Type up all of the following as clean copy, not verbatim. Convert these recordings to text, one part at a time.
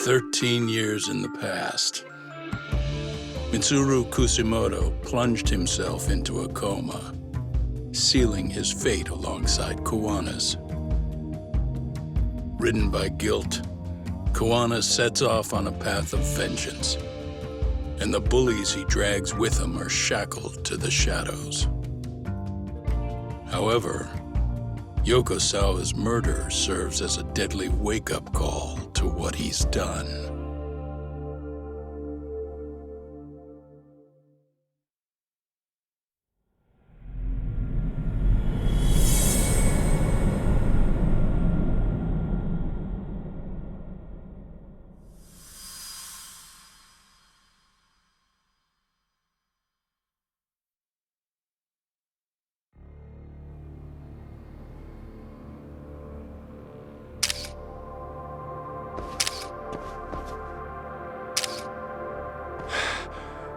13 years in the past, Mitsuru Kusumoto plunged himself into a coma, sealing his fate alongside Kuwana's. Ridden by guilt, Kuwana sets off on a path of vengeance, and the bullies he drags with him are shackled to the shadows. However, Yokosawa's murder serves as a deadly wake-up call to what he's done.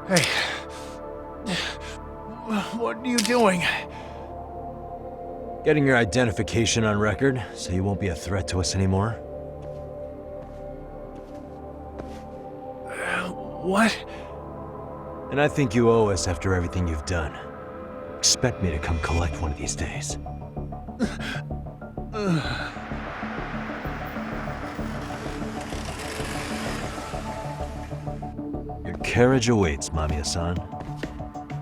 Hey. What are you doing? Getting your identification on record, so you won't be a threat to us anymore. What? And I think you owe us after everything you've done. Expect me to come collect one of these days. Your carriage awaits, Mamiya-san.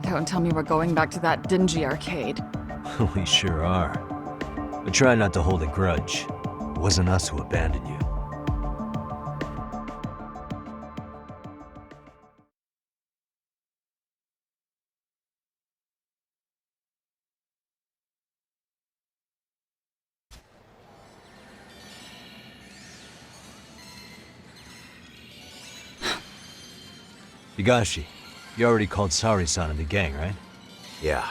Don't tell me we're going back to that dingy arcade. We sure are. But try not to hold a grudge. It wasn't us who abandoned you. Higashi, you already called Sari-san and the gang, right? Yeah,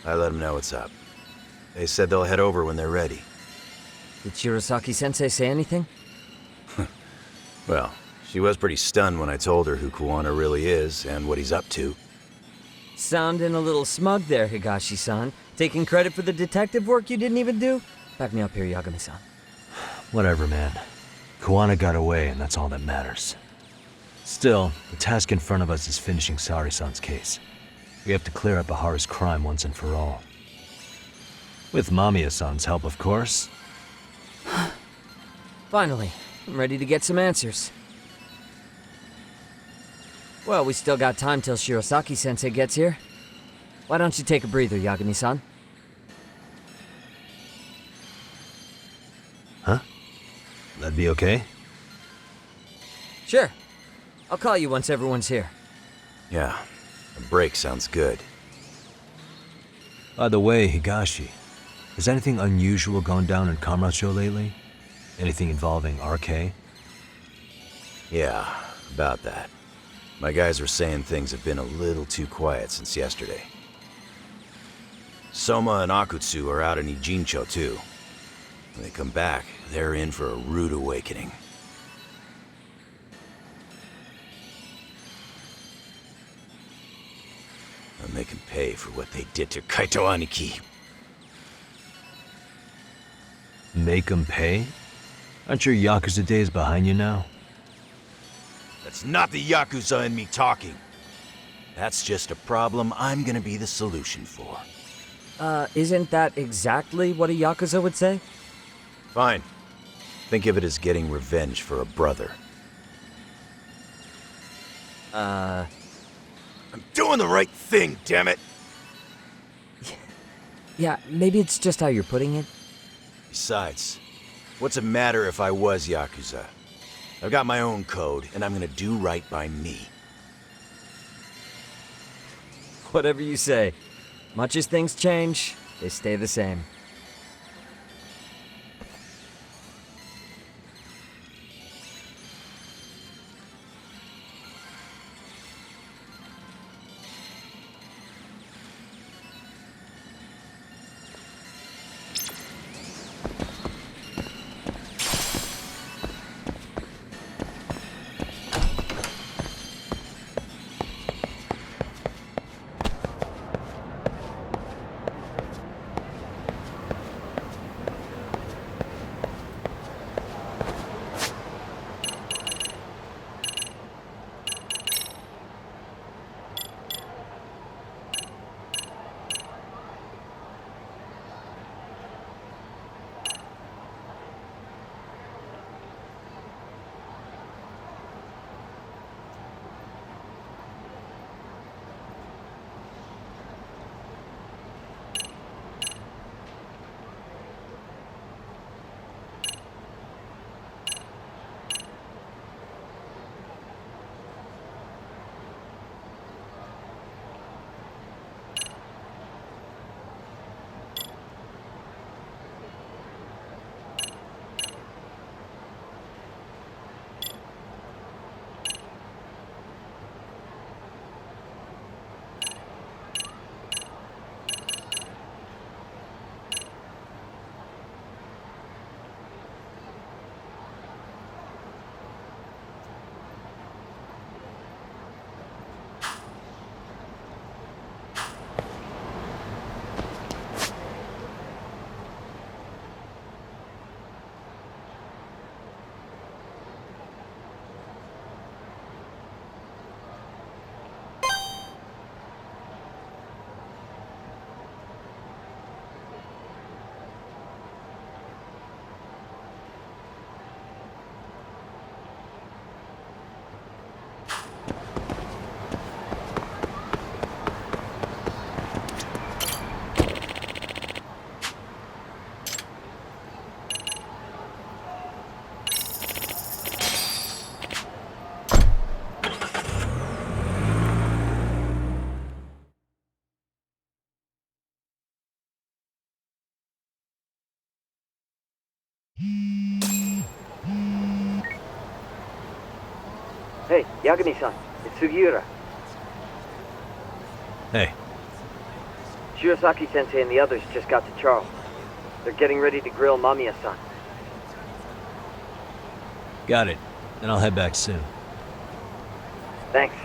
I let them know what's up. They said they'll head over when they're ready. Did Shirosaki-sensei say anything? Well, she was pretty stunned when I told her who Kuwana really is and what he's up to. Sounding a little smug there, Higashi-san. Taking credit for the detective work you didn't even do? Back me up here, Yagami-san. Whatever, man. Kuwana got away, and that's all that matters. Still, the task in front of us is finishing Sari-san's case. We have to clear up Ahara's crime once and for all. With Mamiya-san's help, of course. Finally, I'm ready to get some answers. Well, we still got time till Shirosaki-sensei gets here. Why don't you take a breather, Yagami-san? Huh? That'd be okay? Sure. I'll call you once everyone's here. Yeah, a break sounds good. By the way, Higashi, has anything unusual gone down in Kamurocho lately? Anything involving RK? Yeah, about that. My guys are saying things have been a little too quiet since yesterday. Soma and Akutsu are out in Ijincho too. When they come back, they're in for a rude awakening. And they can pay for what they did to Kaito Aniki. Make 'em pay? Aren't your Yakuza days behind you now? That's not the Yakuza in me talking. That's just a problem I'm gonna be the solution for. Isn't that exactly what a Yakuza would say? Fine. Think of it as getting revenge for a brother. I'm doing the right thing, damn it! Yeah, maybe it's just how you're putting it. Besides, what's it matter if I was Yakuza? I've got my own code, and I'm gonna do right by me. Whatever you say. Much as things change, they stay the same. Hey, Yagami-san, it's Sugiura. Hey, Shirosaki-sensei and the others just got to Charles. They're getting ready to grill Mamiya-san. got it. Then I'll head back soon. Thanks.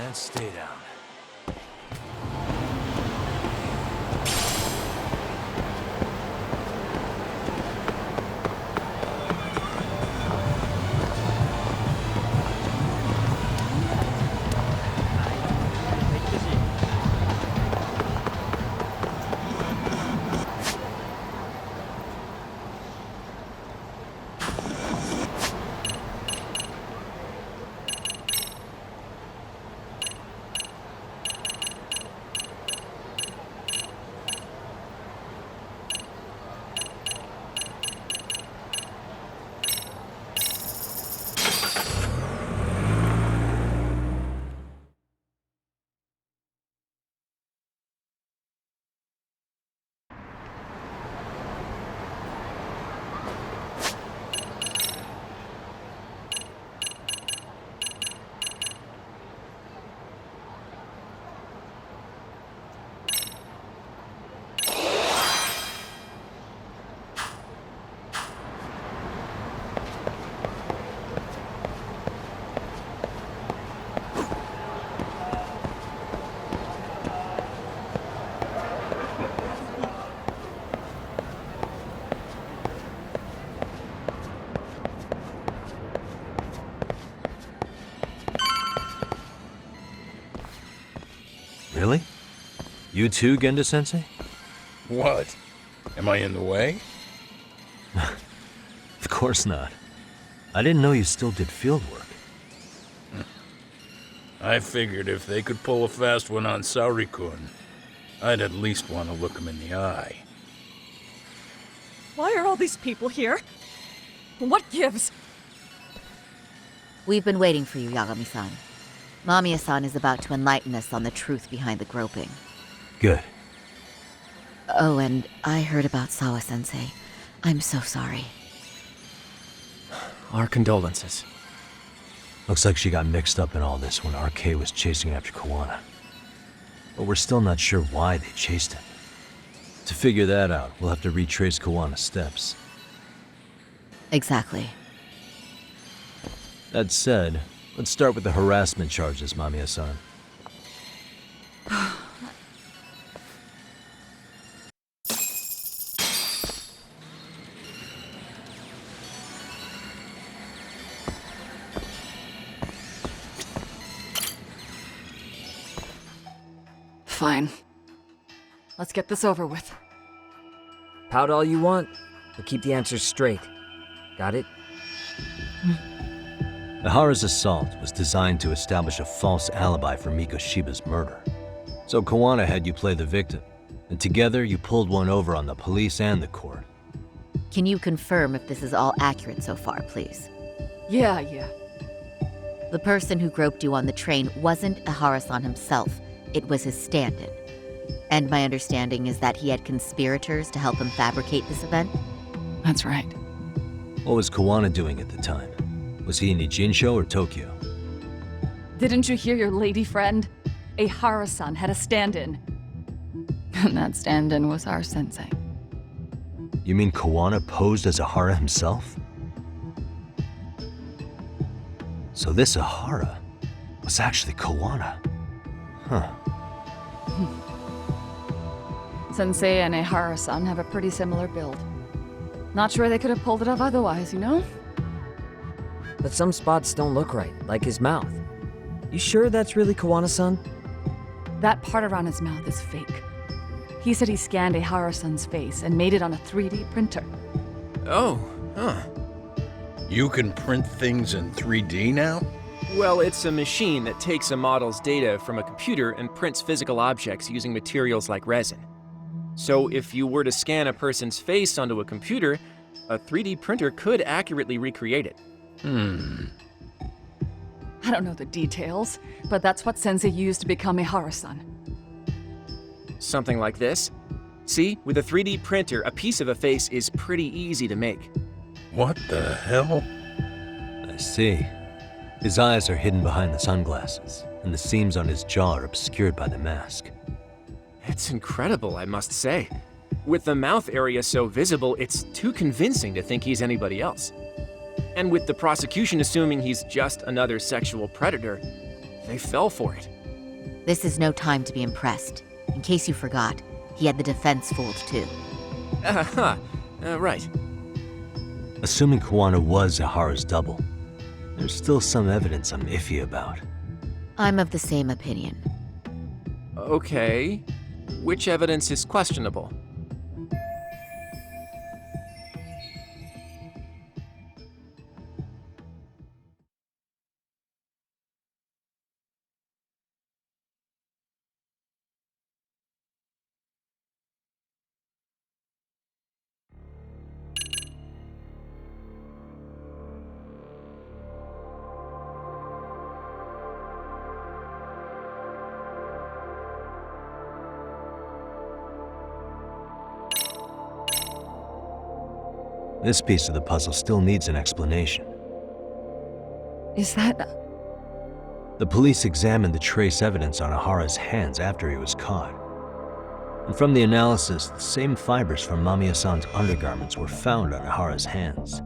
And stay down. Really? You too, Genda-sensei? What? Am I in the way? Of course not. I didn't know you still did field work. I figured if they could pull a fast one on Saori-kun, I'd at least want to look him in the eye. Why are all these people here? What gives? We've been waiting for you, Yagami-san. Mamiya-san is about to enlighten us on the truth behind the groping. Good. Oh, and I heard about Sawa-sensei. I'm so sorry. Our condolences. Looks like she got mixed up in all this when RK was chasing after Kawana. But we're still not sure why they chased him. To figure that out, we'll have to retrace Kawana's steps. Exactly. That said, let's start with the harassment charges, Mamiya-san. Fine. Let's get this over with. Pout all you want, but keep the answers straight. Got it? Ihara's assault was designed to establish a false alibi for Mikoshiba's murder. So Kawana had you play the victim, and together you pulled one over on the police and the court. Can you confirm if this is all accurate so far, please? Yeah. The person who groped you on the train wasn't Ihara-san himself. It was his stand-in. And my understanding is that he had conspirators to help him fabricate this event? That's right. What was Kawana doing at the time? Was he in Ijinsho or Tokyo? Didn't you hear your lady friend? Ihara-san had a stand-in. And that stand-in was our sensei. You mean Kawana posed as Ihara himself? So this Ihara was actually Kawana. Huh. Sensei and Ihara-san have a pretty similar build. Not sure they could have pulled it off otherwise, you know? But some spots don't look right, like his mouth. You sure that's really Kawana-san? That part around his mouth is fake. He said he scanned Ihara-san's face and made it on a 3D printer. Oh, huh. You can print things in 3D now? Well, it's a machine that takes a model's data from a computer and prints physical objects using materials like resin. So if you were to scan a person's face onto a computer, a 3D printer could accurately recreate it. I don't know the details, but that's what Sensei used to become Ihara-san. Something like this. See, with a 3D printer, a piece of a face is pretty easy to make. What the hell? I see. His eyes are hidden behind the sunglasses, and the seams on his jaw are obscured by the mask. It's incredible, I must say. With the mouth area so visible, it's too convincing to think he's anybody else. And with the prosecution assuming he's just another sexual predator, they fell for it. This is no time to be impressed. In case you forgot, he had the defense fooled too. Right. Assuming Kawana was Ihara's double, there's still some evidence I'm iffy about. I'm of the same opinion. Okay. Which evidence is questionable? This piece of the puzzle still needs an explanation. Is that... The police examined the trace evidence on Ihara's hands after he was caught. And from the analysis, the same fibers from Mamiya-san's undergarments were found on Ihara's hands.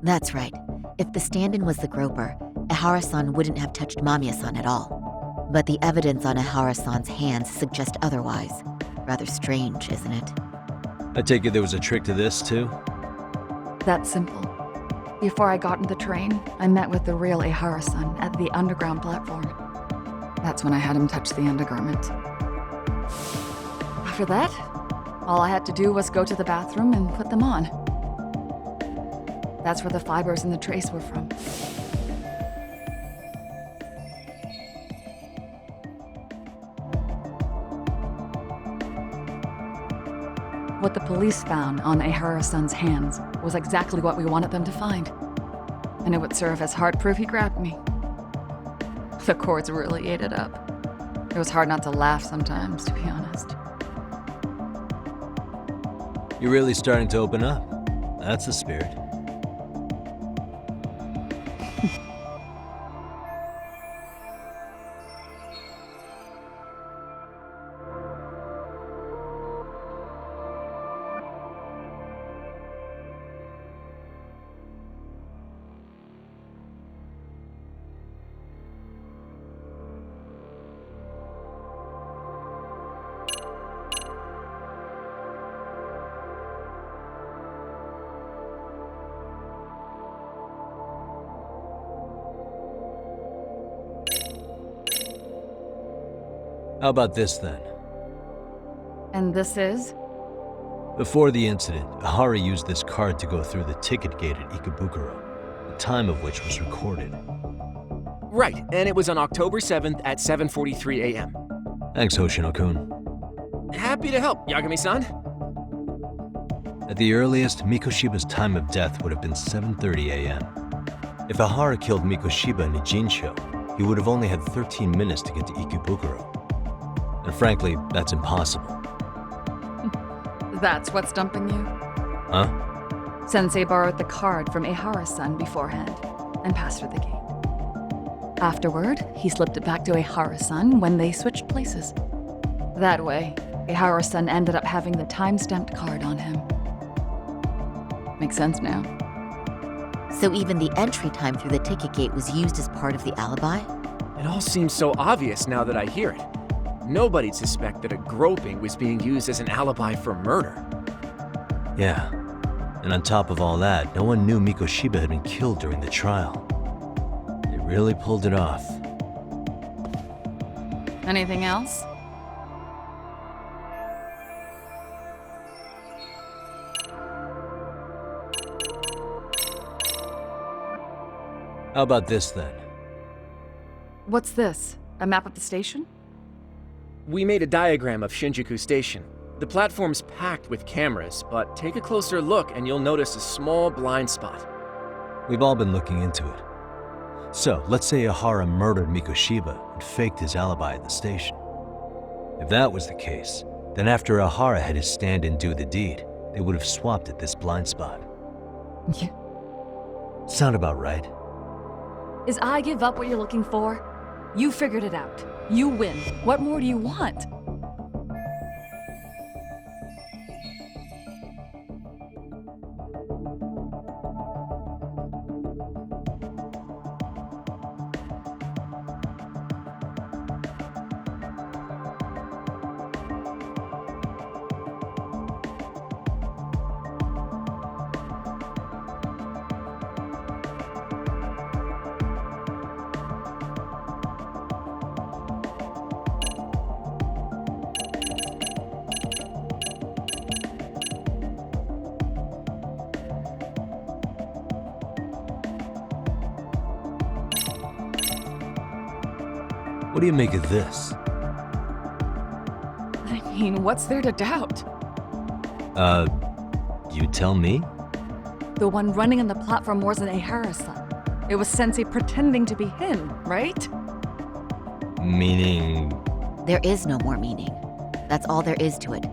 That's right. If the stand-in was the groper, Ihara-san wouldn't have touched Mamiya-san at all. But the evidence on Ihara-san's hands suggests otherwise. Rather strange, isn't it? I take it there was a trick to this, too? That's simple. Before I got in the train, I met with the real Ihara-san at the underground platform. That's when I had him touch the undergarment. After that, all I had to do was go to the bathroom and put them on. That's where the fibers in the trace were from. What the police found on Ihara-san's hands was exactly what we wanted them to find. And it would serve as hard proof he grabbed me. The chords really ate it up. It was hard not to laugh sometimes, to be honest. You're really starting to open up. That's the spirit. How about this then? And this is? Before the incident, Ahara used this card to go through the ticket gate at Ikebukuro, the time of which was recorded. Right, and it was on October 7th at 7:43 a.m. Thanks, Hoshino-kun. Happy to help, Yagami-san. At the earliest, Mikoshiba's time of death would have been 7:30 a.m. If Ahara killed Mikoshiba in Nijinsho, he would have only had 13 minutes to get to Ikebukuro. And frankly, that's impossible. That's what's stumping you? Huh? Sensei borrowed the card from Ehara-san beforehand and passed her the gate. Afterward, he slipped it back to Ehara-san when they switched places. That way, Ehara-san ended up having the time-stamped card on him. Makes sense now. So even the entry time through the ticket gate was used as part of the alibi? It all seems so obvious now that I hear it. Nobody'd suspect that a groping was being used as an alibi for murder. Yeah. And on top of all that, no one knew Mikoshiba had been killed during the trial. They really pulled it off. Anything else? How about this then? What's this? A map of the station? We made a diagram of Shinjuku Station. The platform's packed with cameras, but take a closer look and you'll notice a small blind spot. We've all been looking into it. So, let's say Ahara murdered Mikoshiba and faked his alibi at the station. If that was the case, then after Ahara had his stand-in do the deed, they would have swapped at this blind spot. Yeah. Sound about right? Is I give up what you're looking for? You figured it out. You win. What more do you want? What do you make of this? I mean, what's there to doubt? You tell me? The one running on the platform wasn't Ehara-san. It was Sensei pretending to be him, right? Meaning... There is no more meaning. That's all there is to it.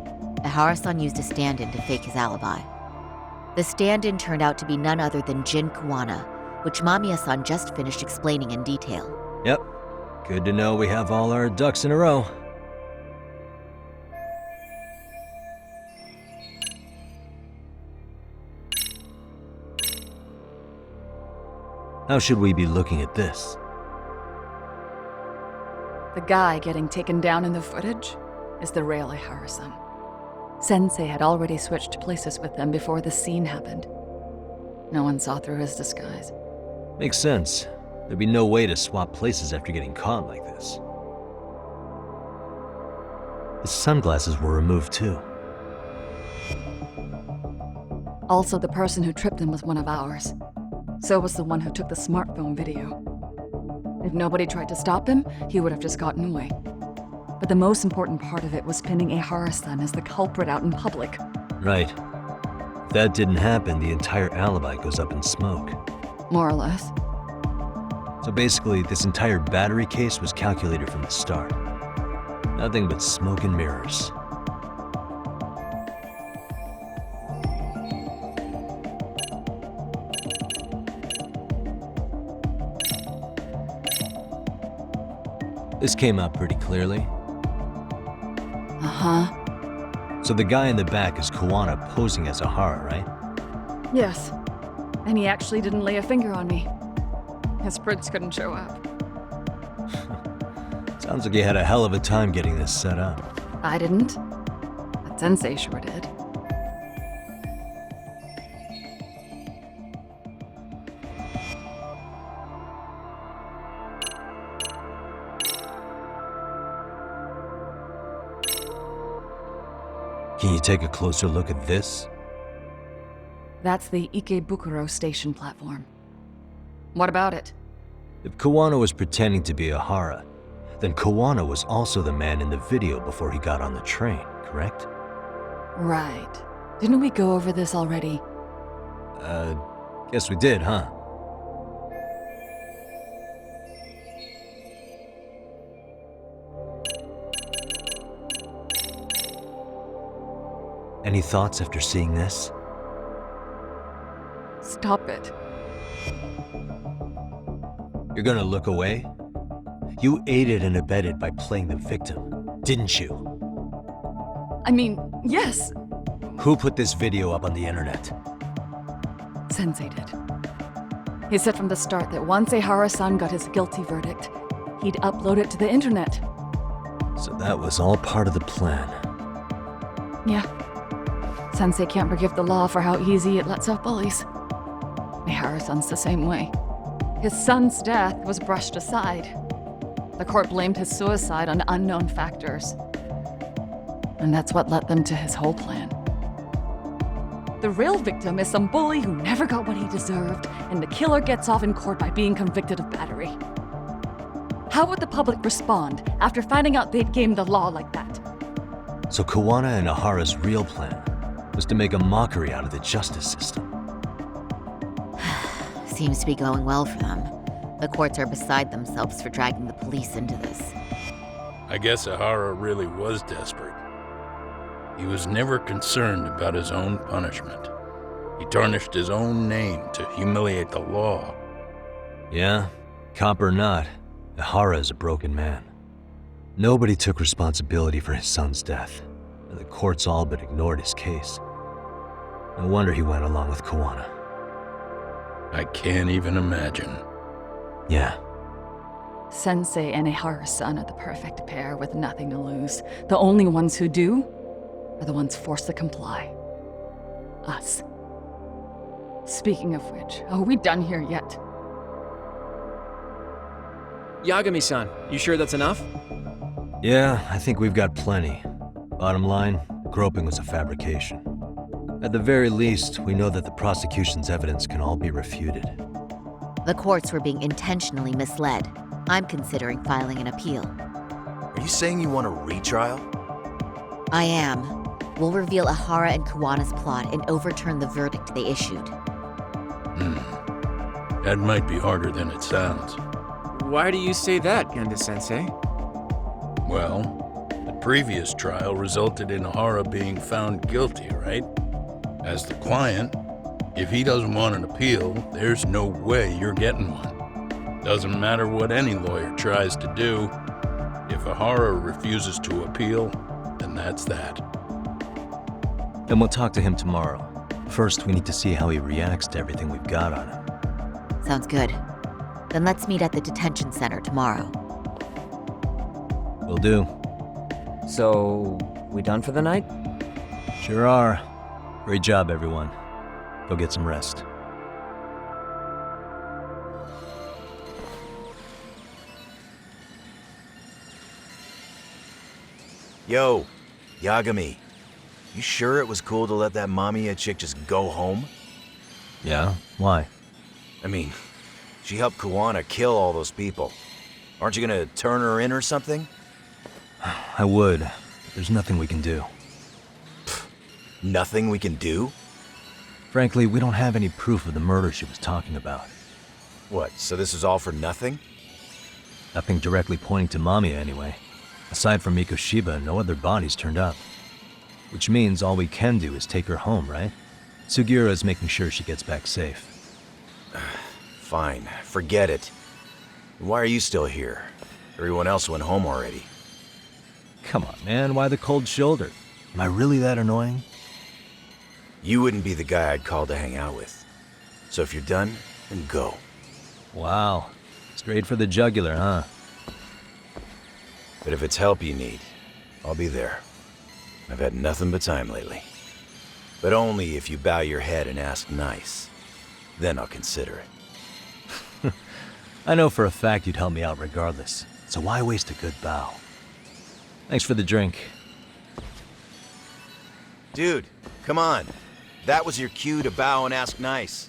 Ehara-san used a stand-in to fake his alibi. The stand-in turned out to be none other than Jin Kuwana, which Mamiya-san just finished explaining in detail. Yep. Good to know we have all our ducks in a row. How should we be looking at this? The guy getting taken down in the footage is the real Ehara-san. Sensei had already switched places with them before the scene happened. No one saw through his disguise. Makes sense. There'd be no way to swap places after getting caught like this. His sunglasses were removed too. Also, the person who tripped him was one of ours. So was the one who took the smartphone video. If nobody tried to stop him, he would have just gotten away. But the most important part of it was pinning Ehara-san as the culprit out in public. Right. If that didn't happen, the entire alibi goes up in smoke. More or less. So basically, this entire battery case was calculated from the start. Nothing but smoke and mirrors. This came out pretty clearly. Uh-huh. So the guy in the back is Kuwana posing as Ahara, right? Yes. And he actually didn't lay a finger on me. His prints couldn't show up. Sounds like you had a hell of a time getting this set up. I didn't. But Sensei sure did. Can you take a closer look at this? That's the Ikebukuro station platform. What about it? If Kuwana was pretending to be Ahara, then Kuwana was also the man in the video before he got on the train, correct? Right. Didn't we go over this already? Guess we did, huh? Any thoughts after seeing this? Stop it. You're gonna look away? You aided and abetted by playing the victim, didn't you? I mean, yes, Who put this video up on the internet? Sensei did. He said from the start that once Ehara-san got his guilty verdict, he'd upload it to the internet. So that was all part of the plan. Yeah. Sensei can't forgive the law for how easy it lets off bullies. Ehara-san's the same way. His son's death was brushed aside. The court blamed his suicide on unknown factors. And that's what led them to his whole plan. The real victim is some bully who never got what he deserved, and the killer gets off in court by being convicted of battery. How would the public respond after finding out they'd gamed the law like that? So Kuwana and Ahara's real plan was to make a mockery out of the justice system. Seems to be going well for them. The courts are beside themselves for dragging the police into this. I guess Ahara really was desperate. He was never concerned about his own punishment. He tarnished his own name to humiliate the law. Yeah, cop or not, Ahara is a broken man. Nobody took responsibility for his son's death, and the courts all but ignored his case. No wonder he went along with Kuwana. I can't even imagine. Yeah, Sensei and Ehara-san are the perfect pair with nothing to lose. The only ones who do are the ones forced to comply. Us. Speaking of which, are we done here yet? Yagami-san, you sure that's enough? yeah, I think we've got plenty. Bottom line, the groping was a fabrication. At the very least, we know that the prosecution's evidence can all be refuted. The courts were being intentionally misled. I'm considering filing an appeal. Are you saying you want a retrial? I am. We'll reveal Ahara and Kuwana's plot and overturn the verdict they issued. That might be harder than it sounds. Why do you say that, Genda-sensei? Well, the previous trial resulted in Ahara being found guilty, right? As the client, if he doesn't want an appeal, there's no way you're getting one. Doesn't matter what any lawyer tries to do. If Ahara refuses to appeal, then that's that. Then we'll talk to him tomorrow. First, we need to see how he reacts to everything we've got on him. Sounds good. Then let's meet at the detention center tomorrow. Will do. So, we done for the night? Sure are. Great job, everyone. Go get some rest. Yo, Yagami. You sure it was cool to let that Mamiya chick just go home? Yeah? Why? I mean, she helped Kuwana kill all those people. Aren't you gonna turn her in or something? I would. But there's nothing we can do. Nothing we can do? Frankly, we don't have any proof of the murder she was talking about. What, so this is all for nothing? Nothing directly pointing to Mamiya anyway. Aside from Mikoshiba, no other bodies turned up. Which means all we can do is take her home, right? Sugiura's making sure she gets back safe. Fine, forget it. Why are you still here? Everyone else went home already. Come on, man, why the cold shoulder? Am I really that annoying? You wouldn't be the guy I'd call to hang out with. So if you're done, then go. Wow. Straight for the jugular, huh? But if it's help you need, I'll be there. I've had nothing but time lately. But only if you bow your head and ask nice. Then I'll consider it. I know for a fact you'd help me out regardless, so why waste a good bow? Thanks for the drink. Dude, come on. That was your cue to bow and ask nice.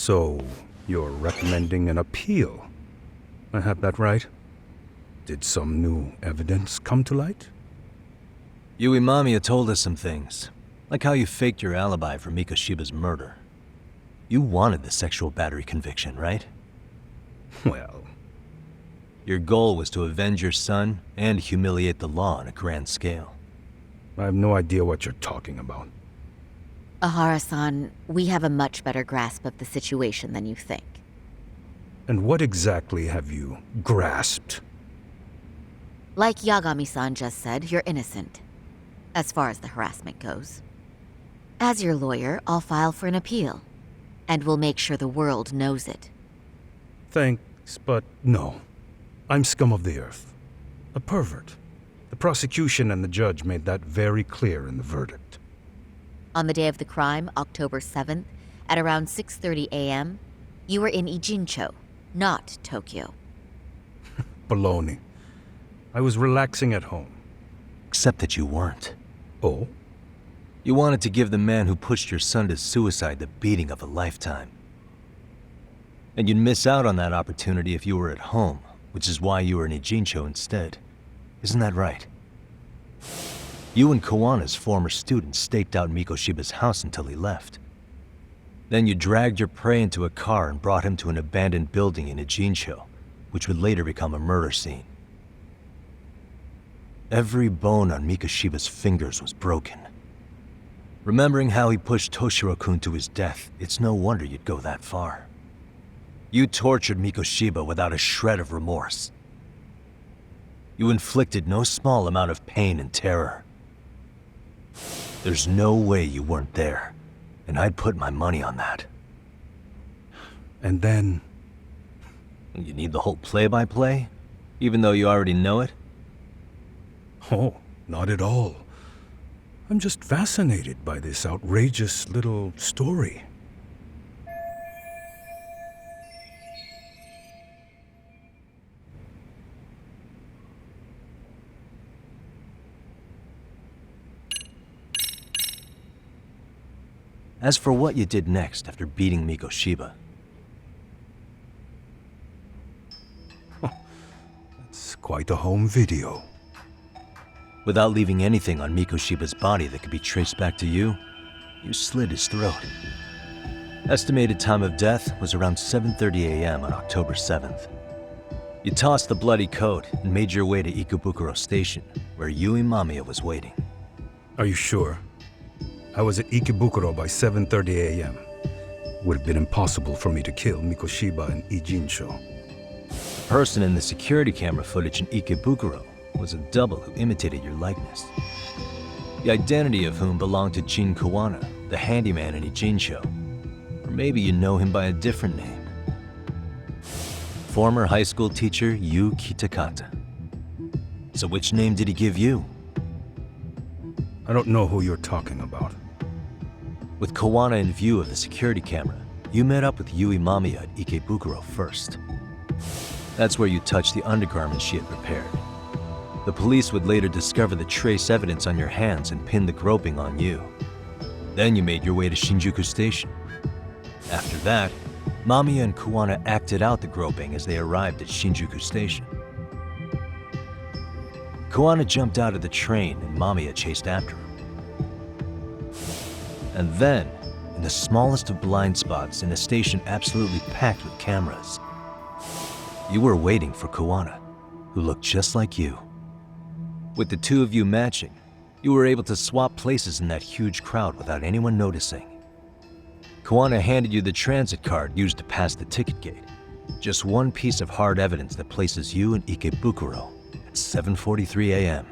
So, you're recommending an appeal? I have that right? Did some new evidence come to light? Yui Mamiya told us some things, like how you faked your alibi for Mikoshiba's murder. You wanted the sexual battery conviction, right? Well, Your goal was to avenge your son and humiliate the law on a grand scale. I have no idea what you're talking about. Ahara-san, we have a much better grasp of the situation than you think. And what exactly have you grasped? Like Yagami-san just said, you're innocent, as far as the harassment goes. As your lawyer, I'll file for an appeal, and we'll make sure the world knows it. Thanks, but no. I'm scum of the earth. A pervert. The prosecution and the judge made that very clear in the verdict. On the day of the crime, October 7th, at around 6:30 a.m., you were in Ijincho, not Tokyo. Baloney. I was relaxing at home. Except that you weren't. Oh? You wanted to give the man who pushed your son to suicide the beating of a lifetime. And you'd miss out on that opportunity if you were at home, which is why you were in Ijincho instead. Isn't that right? You and Kawana's former student staked out Mikoshiba's house until he left. Then you dragged your prey into a car and brought him to an abandoned building in Ijincho, which would later become a murder scene. Every bone on Mikoshiba's fingers was broken. Remembering how he pushed Toshiro-kun to his death, it's no wonder you'd go that far. You tortured Mikoshiba without a shred of remorse. You inflicted no small amount of pain and terror. There's no way you weren't there, and I'd put my money on that. And then... You need the whole play-by-play, even though you already know it? Oh, not at all. I'm just fascinated by this outrageous little story. As for what you did next after beating Mikoshiba, It's quite a home video. without leaving anything on Mikoshiba's body that could be traced back to you, you slit his throat. Estimated time of death was around 7:30 a.m. on October 7th. You tossed the bloody coat and made your way to Ikebukuro Station, where Yui Mamiya was waiting. Are you sure? I was at Ikebukuro by 7:30 a.m. Would have been impossible for me to kill Mikoshiba and Ijincho. The person in the security camera footage in Ikebukuro was a double who imitated your likeness. The identity of whom belonged to Jin Kawana, the handyman in Ijincho. Or maybe you know him by a different name. Former high school teacher Yu Kitakata. So which name did he give you? I don't know who you're talking about. With Kawana in view of the security camera, you met up with Yui Mamiya at Ikebukuro first. That's where you touched the undergarments she had prepared. The police would later discover the trace evidence on your hands and pin the groping on you. Then you made your way to Shinjuku Station. After that, Mamiya and Kawana acted out the groping as they arrived at Shinjuku Station. Kawana jumped out of the train and Mamiya chased after him. And then, in the smallest of blind spots in a station absolutely packed with cameras, you were waiting for Kawana, who looked just like you. With the two of you matching, you were able to swap places in that huge crowd without anyone noticing. Kawana handed you the transit card used to pass the ticket gate, just one piece of hard evidence that places you in Ikebukuro at 7:43 a.m.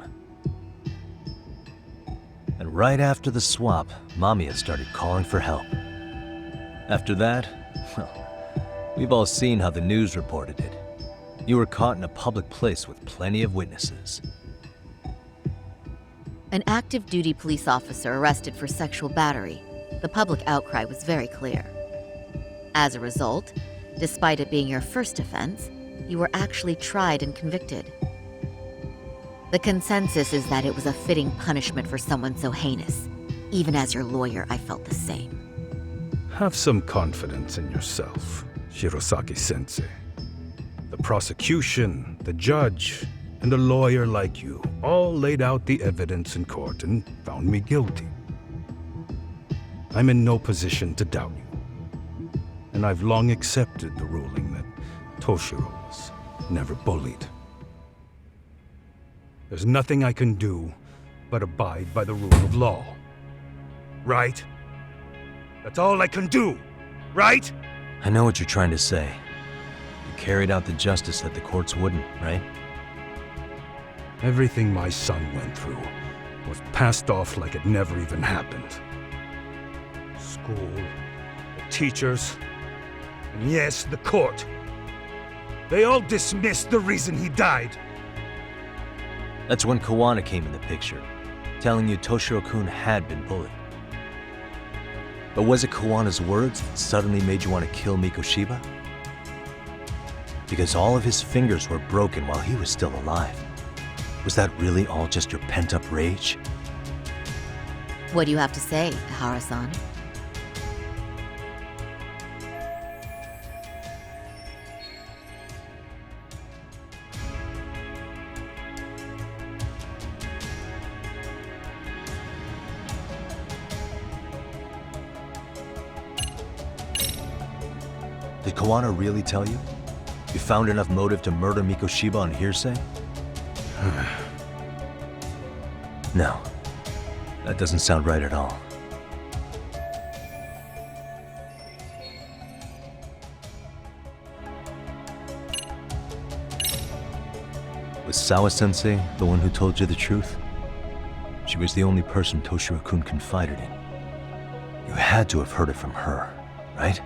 And right after the swap, Mamiya started calling for help. After that, well, we've all seen how the news reported it. You were caught in a public place with plenty of witnesses. An active duty police officer arrested for sexual battery. The public outcry was very clear. As a result, despite it being your first offense, you were actually tried and convicted. The consensus is that it was a fitting punishment for someone so heinous. Even as your lawyer, I felt the same. Have some confidence in yourself, Shirosaki-sensei. The prosecution, the judge, and a lawyer like you all laid out the evidence in court and found me guilty. I'm in no position to doubt you. And I've long accepted the ruling that Toshiro was never bullied. There's nothing I can do but abide by the rule of law. Right? That's all I can do, right? I know what you're trying to say. You carried out the justice that the courts wouldn't, right? Everything my son went through was passed off like it never even happened. School, the teachers, and yes, the court. They all dismissed the reason he died. That's when Kawana came in the picture, telling you Toshiro-kun had been bullied. But was it Kawana's words that suddenly made you want to kill Mikoshiba? Because all of his fingers were broken while he was still alive. Was that really all just your pent-up rage? What do you have to say, Ihara-san? Did Kawana really tell you? You found enough motive to murder Mikoshiba on hearsay? No. That doesn't sound right at all. Was Sawa-sensei the one who told you the truth? She was the only person Toshiro-kun confided in. You had to have heard it from her, right?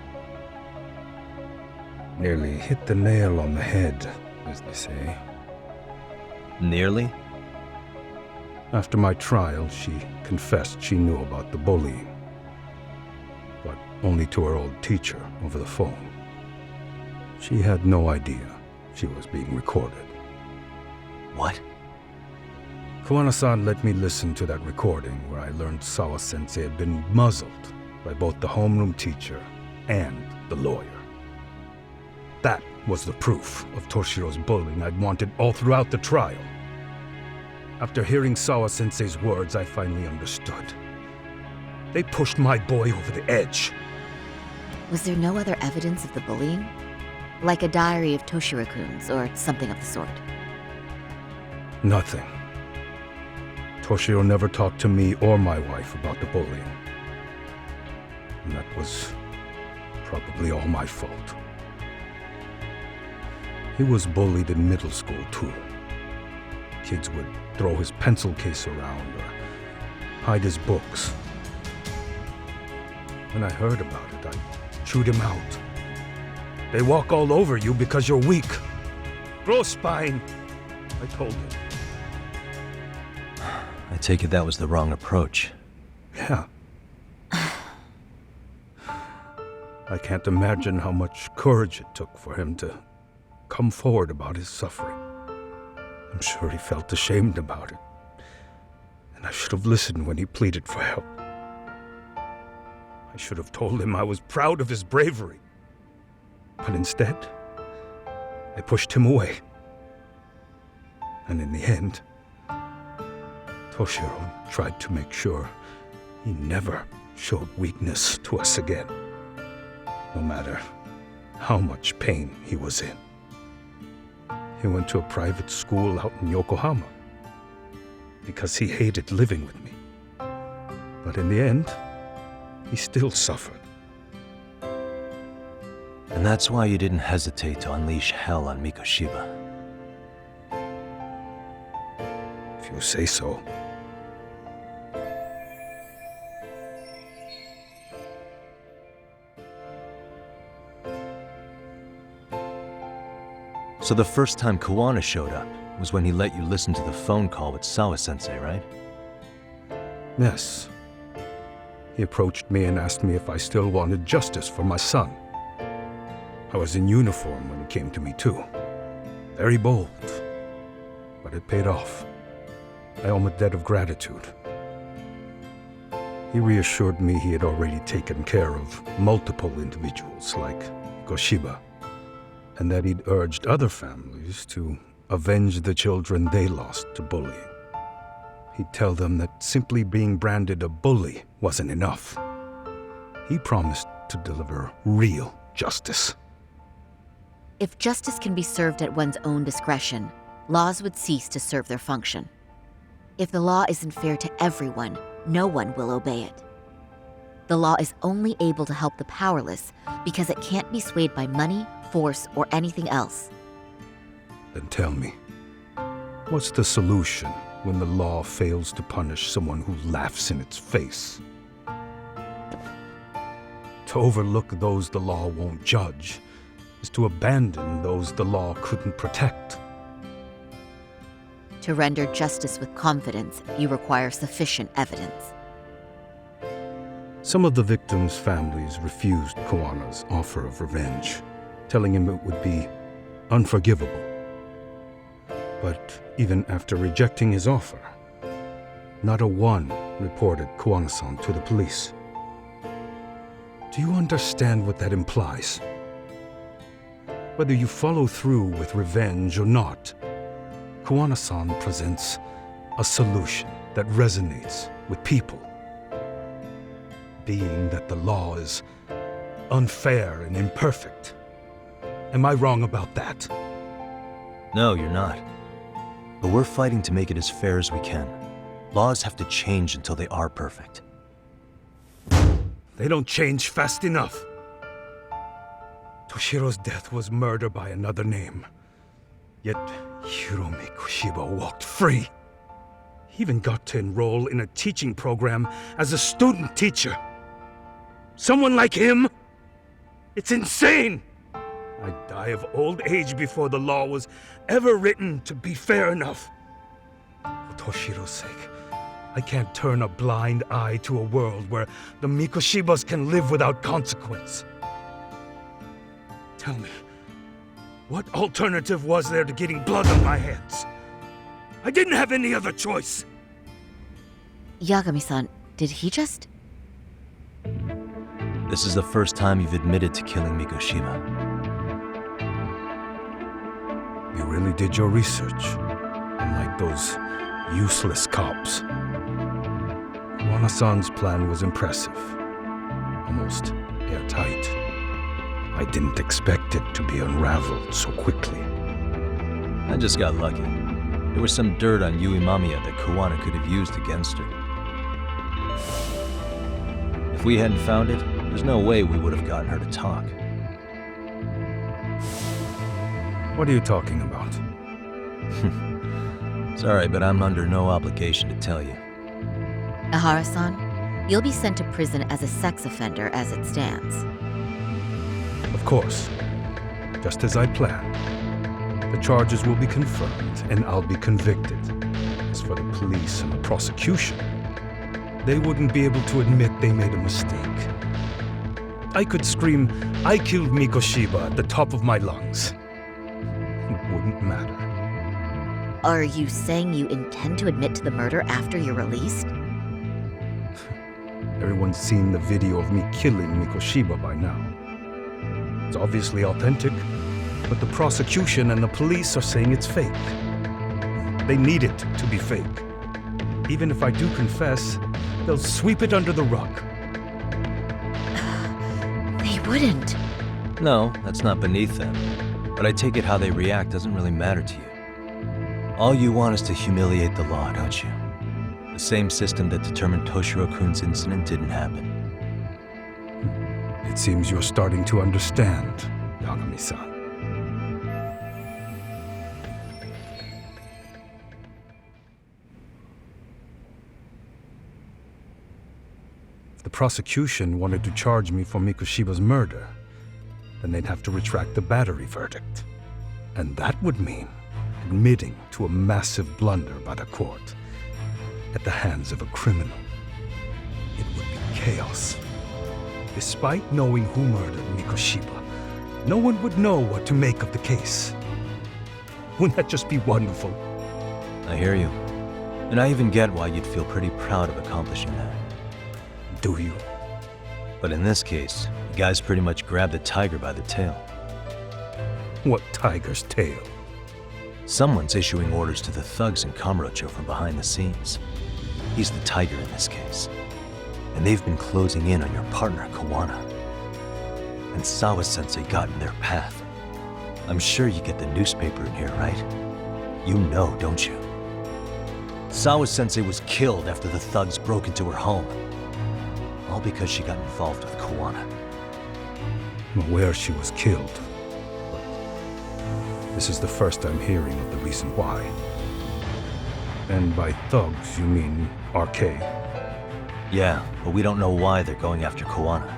Nearly hit the nail on the head, as they say. Nearly? After my trial, she confessed she knew about the bullying. But only to her old teacher over the phone. She had no idea she was being recorded. What? Kawana-san let me listen to that recording where I learned Sawa-sensei had been muzzled by both the homeroom teacher and the lawyer. That was the proof of Toshiro's bullying I'd wanted all throughout the trial. After hearing Sawa-sensei's words, I finally understood. They pushed my boy over the edge. Was there no other evidence of the bullying? Like a diary of Toshiro-kun's or something of the sort? Nothing. Toshiro never talked to me or my wife about the bullying. And that was probably all my fault. He was bullied in middle school, too. Kids would throw his pencil case around or hide his books. When I heard about it, I chewed him out. They walk all over you because you're weak. Grow spine, I told him. I take it that was the wrong approach. Yeah. I can't imagine how much courage it took for him to come forward about his suffering. I'm sure he felt ashamed about it. And I should have listened when he pleaded for help. I should have told him I was proud of his bravery. But instead, I pushed him away. And in the end, Toshiro tried to make sure he never showed weakness to us again, no matter how much pain he was in. He went to a private school out in Yokohama because he hated living with me. But in the end, he still suffered. And that's why you didn't hesitate to unleash hell on Mikoshiba. If you say so. So the first time Kawana showed up was when he let you listen to the phone call with Sawa-sensei, right? Yes. He approached me and asked me if I still wanted justice for my son. I was in uniform when he came to me too. Very bold. But it paid off. I owe him a debt of gratitude. He reassured me he had already taken care of multiple individuals like Goshiba, and that he'd urged other families to avenge the children they lost to bullying. He'd tell them that simply being branded a bully wasn't enough. He promised to deliver real justice. If justice can be served at one's own discretion, laws would cease to serve their function. If the law isn't fair to everyone, no one will obey it. The law is only able to help the powerless because it can't be swayed by money, force, or anything else. Then tell me, what's the solution when the law fails to punish someone who laughs in its face? To overlook those the law won't judge is to abandon those the law couldn't protect. To render justice with confidence, you require sufficient evidence. Some of the victims' families refused Kuwana's offer of revenge, telling him it would be unforgivable. But even after rejecting his offer, not a one reported Kuwana-san to the police. Do you understand what that implies? Whether you follow through with revenge or not, Kuwana-san presents a solution that resonates with people. Being that the law is unfair and imperfect. Am I wrong about that? No, you're not. But we're fighting to make it as fair as we can. Laws have to change until they are perfect. They don't change fast enough. Toshiro's death was murder by another name. Yet Hiromi Kushiba walked free. He even got to enroll in a teaching program as a student teacher. Someone like him? It's insane! I'd die of old age before the law was ever written to be fair enough. For Toshiro's sake, I can't turn a blind eye to a world where the Mikoshibas can live without consequence. Tell me, what alternative was there to getting blood on my hands? I didn't have any other choice. Yagami-san, did he just... This is the first time you've admitted to killing Mikoshiba. You really did your research, unlike those useless cops. Kuwana-san's plan was impressive, almost airtight. I didn't expect it to be unraveled so quickly. I just got lucky. There was some dirt on Yui Mamiya that Kuwana could have used against her. If we hadn't found it, there's no way we would have gotten her to talk. What are you talking about? Sorry, but I'm under no obligation to tell you. Ahara-san, you'll be sent to prison as a sex offender as it stands. Of course. Just as I planned. The charges will be confirmed, and I'll be convicted. As for the police and the prosecution, they wouldn't be able to admit they made a mistake. I could scream, "I killed Mikoshiba" at the top of my lungs. It wouldn't matter. Are you saying you intend to admit to the murder after you're released? Everyone's seen the video of me killing Mikoshiba by now. It's obviously authentic, but the prosecution and the police are saying it's fake. They need it to be fake. Even if I do confess, they'll sweep it under the rug. They wouldn't. No, that's not beneath them. But I take it how they react doesn't really matter to you. All you want is to humiliate the law, don't you? The same system that determined Toshiro-kun's incident didn't happen. It seems you're starting to understand, Yagami-san. If the prosecution wanted to charge me for Mikoshiba's murder, then they'd have to retract the battery verdict. And that would mean admitting to a massive blunder by the court at the hands of a criminal. It would be chaos. Despite knowing who murdered Mikoshiba, no one would know what to make of the case. Wouldn't that just be wonderful? I hear you. And I even get why you'd feel pretty proud of accomplishing that. Do you? But in this case, the guy's pretty much grabbed the tiger by the tail. What tiger's tail? Someone's issuing orders to the thugs in Kamurocho from behind the scenes. He's the tiger in this case. And they've been closing in on your partner, Kuwana. And Sawa-sensei got in their path. I'm sure you get the newspaper in here, right? You know, don't you? Sawa-sensei was killed after the thugs broke into her home. All because she got involved with Kawana. I'm aware she was killed, but this is the first I'm hearing of the reason why. And by thugs, you mean RK? Yeah, but we don't know why they're going after Kawana.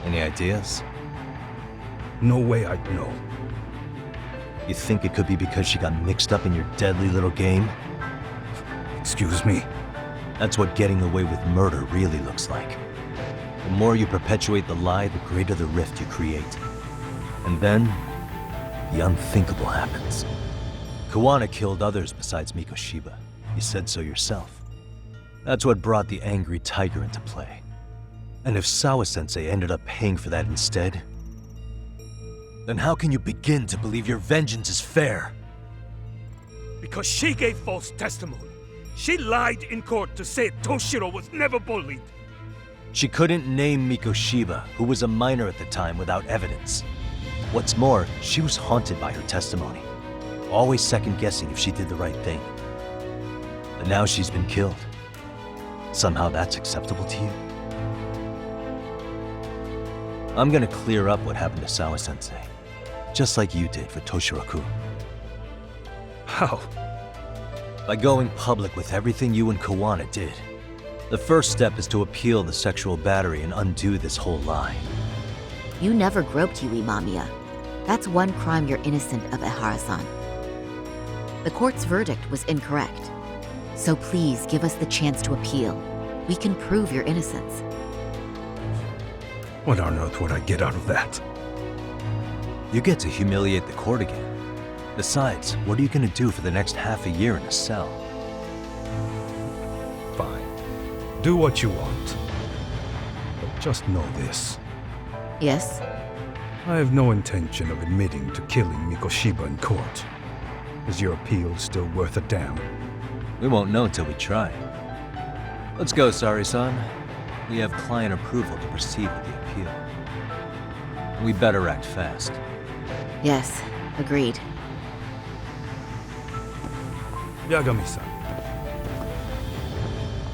Any ideas? No way I'd know. You think it could be because she got mixed up in your deadly little game? Excuse me? That's what getting away with murder really looks like. The more you perpetuate the lie, the greater the rift you create. And then, the unthinkable happens. Kawana killed others besides Mikoshiba. You said so yourself. That's what brought the angry tiger into play. And if Sawa-sensei ended up paying for that instead, then how can you begin to believe your vengeance is fair? Because she gave false testimony. She lied in court to say Toshiro was never bullied. She couldn't name Mikoshiba, who was a minor at the time, without evidence. What's more, she was haunted by her testimony, always second-guessing if she did the right thing. But now she's been killed. Somehow that's acceptable to you? I'm gonna clear up what happened to Sawa-sensei, just like you did for Toshiro-kun. How? By going public with everything you and Kawana did. The first step is to appeal the sexual battery and undo this whole lie. You never groped Yui Mamiya. That's one crime you're innocent of, Ehara-san. The court's verdict was incorrect. So please give us the chance to appeal. We can prove your innocence. What on earth would I get out of that? You get to humiliate the court again. Besides, what are you gonna do for the next half a year in a cell? Fine. Do what you want. But just know this. Yes? I have no intention of admitting to killing Mikoshiba in court. Is your appeal still worth a damn? We won't know until we try. Let's go, Sari-san. We have client approval to proceed with the appeal. We better act fast. Yes, agreed. Yagami-san.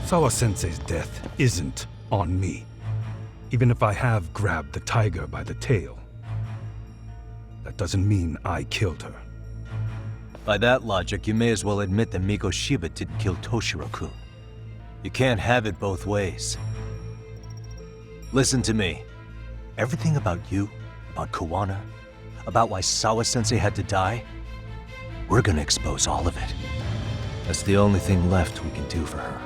Sawa-sensei's death isn't on me. Even if I have grabbed the tiger by the tail. That doesn't mean I killed her. By that logic, you may as well admit that Mikoshiba didn't kill Toshiro-kun. You can't have it both ways. Listen to me. Everything about you, about Kawana, about why Sawa-sensei had to die, we're gonna expose all of it. That's the only thing left we can do for her.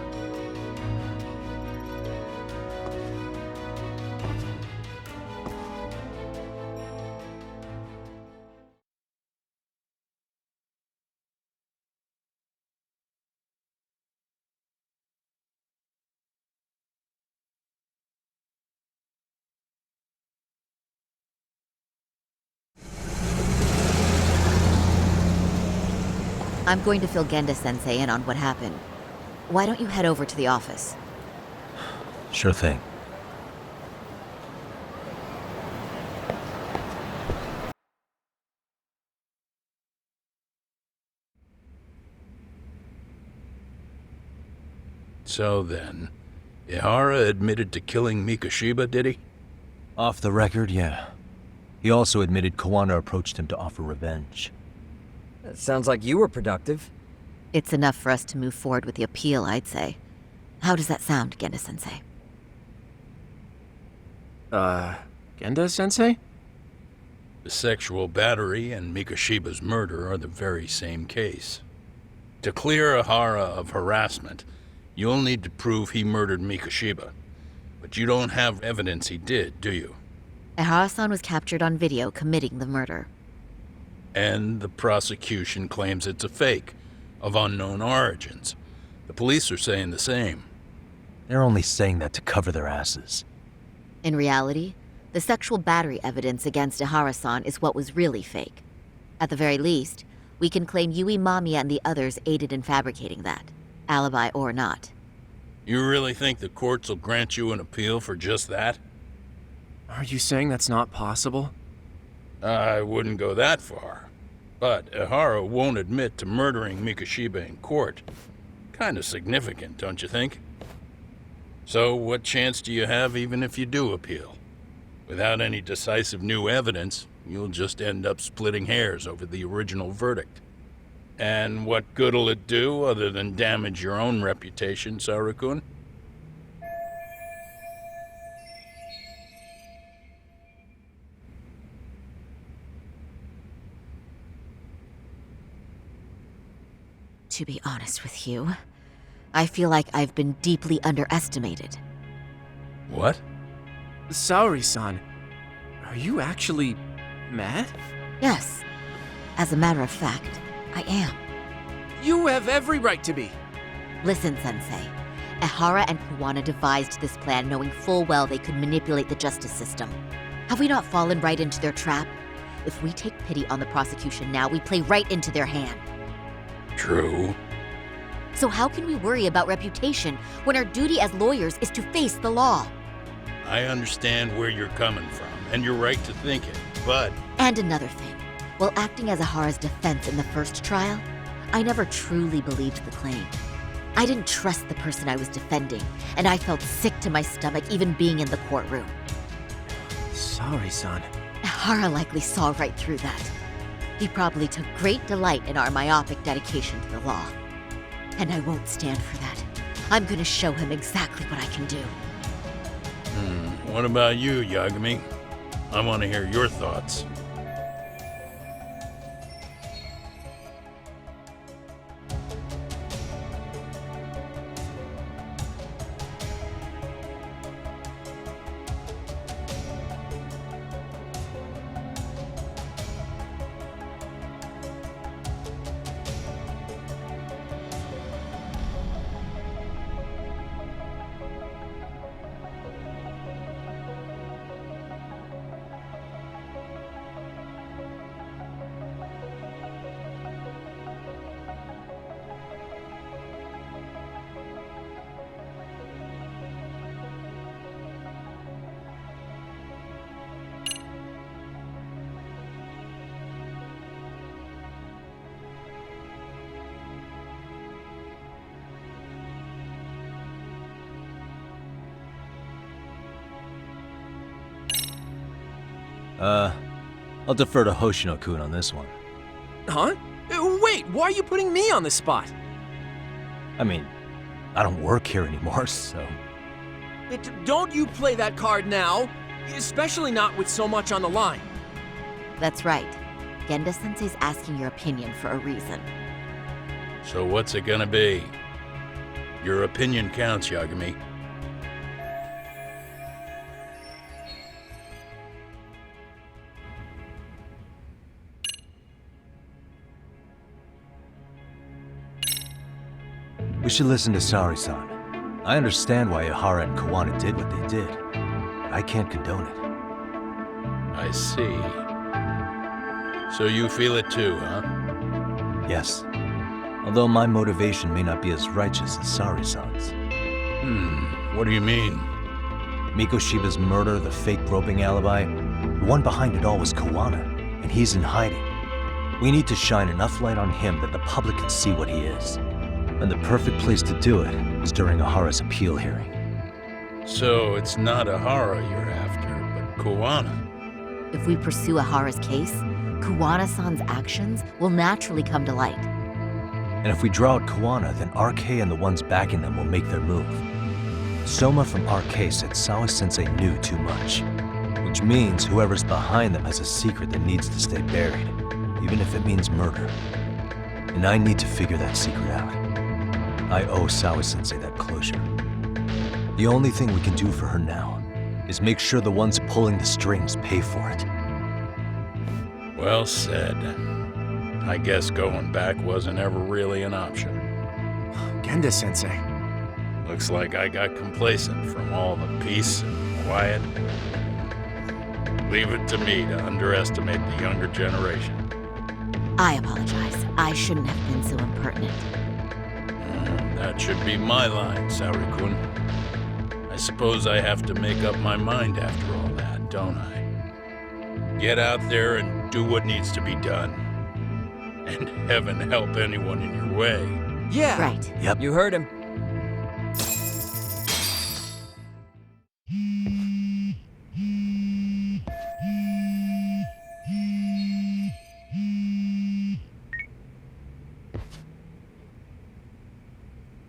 I'm going to fill Genda-sensei in on what happened. Why don't you head over to the office? Sure thing. So then, Ihara admitted to killing Mikoshiba, did he? Off the record, yeah. He also admitted Kawana approached him to offer revenge. That sounds like you were productive. It's enough for us to move forward with the appeal, I'd say. How does that sound, Genda-sensei? Genda-sensei? The sexual battery and Mikoshiba's murder are the very same case. To clear Ihara of harassment, you'll need to prove he murdered Mikoshiba. But you don't have evidence he did, do you? Ehara-san was captured on video committing the murder. And the prosecution claims it's a fake, of unknown origins. The police are saying the same. They're only saying that to cover their asses. In reality, the sexual battery evidence against Ehara-san is what was really fake. At the very least, we can claim Yui Mamiya and the others aided in fabricating that, alibi or not. You really think the courts will grant you an appeal for just that? Are you saying that's not possible? I wouldn't go that far. But Ihara won't admit to murdering Mikoshiba in court. Kinda significant, don't you think? So what chance do you have even if you do appeal? Without any decisive new evidence, you'll just end up splitting hairs over the original verdict. And what good'll it do other than damage your own reputation, Saru-kun? To be honest with you, I feel like I've been deeply underestimated. What? Saori-san, are you actually mad? Yes. As a matter of fact, I am. You have every right to be. Listen, Sensei. Ihara and Kuwana devised this plan knowing full well they could manipulate the justice system. Have we not fallen right into their trap? If we take pity on the prosecution now, we play right into their hand. True. So how can we worry about reputation when our duty as lawyers is to face the law? I understand where you're coming from, and you're right to think it, but... And another thing. While acting as Ihara's defense in the first trial, I never truly believed the claim. I didn't trust the person I was defending, and I felt sick to my stomach even being in the courtroom. Saori-san. Ihara likely saw right through that. He probably took great delight in our myopic dedication to the law. And I won't stand for that. I'm gonna show him exactly what I can do. What about you, Yagami? I want to hear your thoughts. I'll defer to Hoshino-kun on this one. Huh? Wait, why are you putting me on the spot? I mean, I don't work here anymore, so... Don't you play that card now, especially not with so much on the line. That's right. Genda-sensei's asking your opinion for a reason. So what's it gonna be? Your opinion counts, Yagami. We should listen to Saori-san. I understand why Ihara and Kuwana did what they did. But I can't condone it. I see. So you feel it too, huh? Yes. Although my motivation may not be as righteous as Saori-san's. What do you mean? Mikoshiba's murder, the fake groping alibi, the one behind it all was Kuwana, and he's in hiding. We need to shine enough light on him that the public can see what he is. And the perfect place to do it is during Ihara's appeal hearing. So it's not Ihara you're after, but Kuwana. If we pursue Ihara's case, Kuwana-san's actions will naturally come to light. And if we draw out Kuwana, then RK and the ones backing them will make their move. Soma from RK said Sawa-sensei knew too much, which means whoever's behind them has a secret that needs to stay buried, even if it means murder. And I need to figure that secret out. I owe Sawa-sensei that closure. The only thing we can do for her now is make sure the ones pulling the strings pay for it. Well said. I guess going back wasn't ever really an option. Genda-sensei. Looks like I got complacent from all the peace and quiet. Leave it to me to underestimate the younger generation. I apologize. I shouldn't have been so impertinent. That should be my line, Saru-kun. I suppose I have to make up my mind after all that, don't I? Get out there and do what needs to be done. And heaven help anyone in your way. Yeah! Right. Yep. You heard him.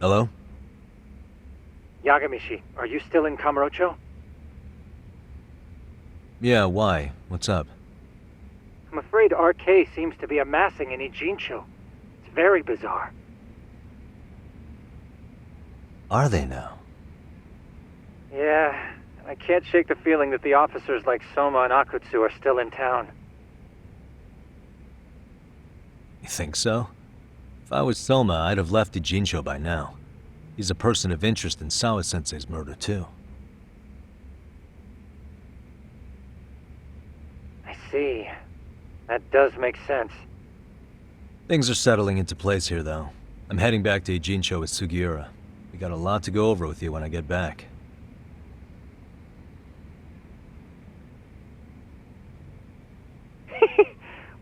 Hello? Yagamishi, are you still in Kamurocho? Yeah, why? What's up? I'm afraid RK seems to be amassing in Ijincho. It's very bizarre. Are they now? Yeah, I can't shake the feeling that the officers like Soma and Akutsu are still in town. You think so? If I was Soma, I'd have left Ijincho by now. He's a person of interest in Sawa-sensei's murder, too. I see. That does make sense. Things are settling into place here, though. I'm heading back to Ijincho with Sugiura. We got a lot to go over with you when I get back.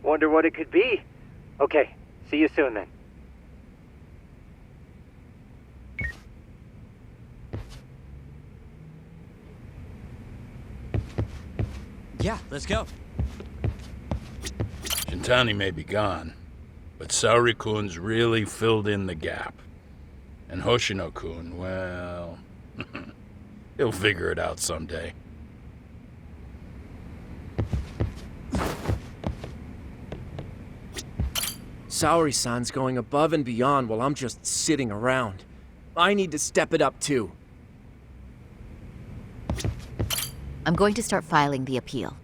Wonder what it could be. Okay, see you soon then. Yeah, let's go. Shintani may be gone, but Saori-kun's really filled in the gap. And Hoshino-kun, well, he'll figure it out someday. Saori-san's going above and beyond while I'm just sitting around. I need to step it up too. I'm going to start filing the appeal.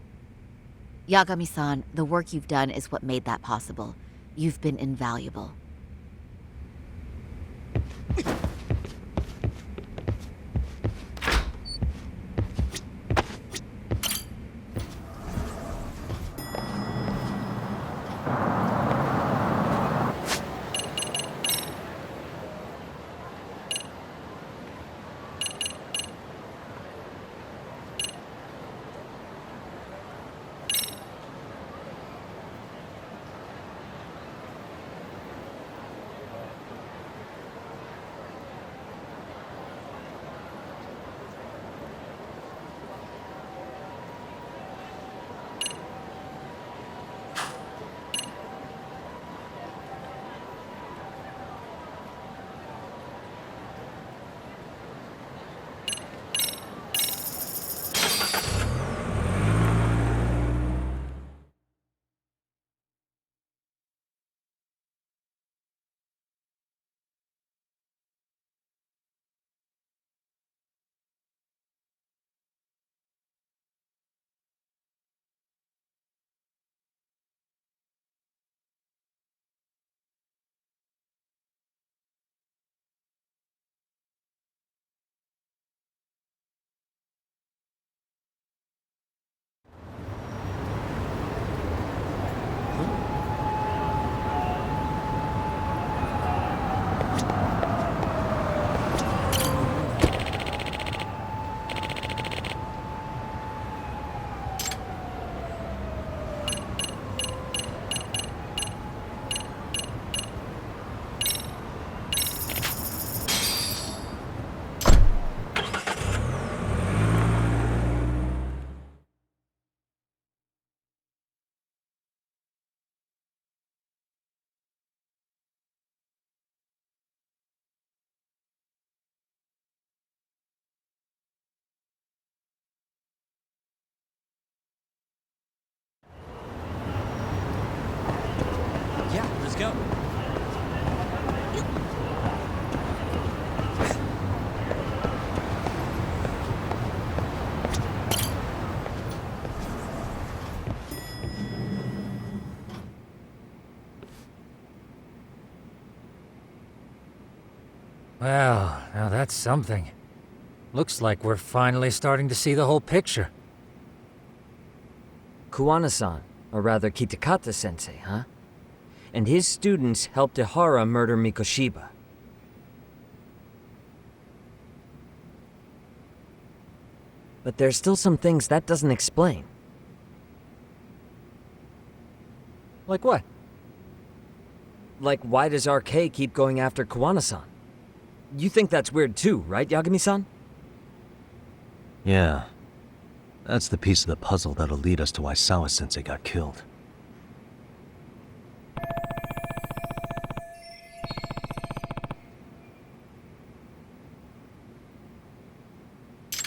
Yagami-san, the work you've done is what made that possible. You've been invaluable. Yeah, let's go. Well, now that's something. Looks like we're finally starting to see the whole picture. Kuwana-san, or rather Kitakata-sensei, huh? And his students helped Ihara murder Mikoshiba. But there's still some things that doesn't explain. Like what? Like, why does RK keep going after Kawana-san? You think that's weird too, right, Yagami-san? Yeah. That's the piece of the puzzle that'll lead us to why Sawa-sensei got killed.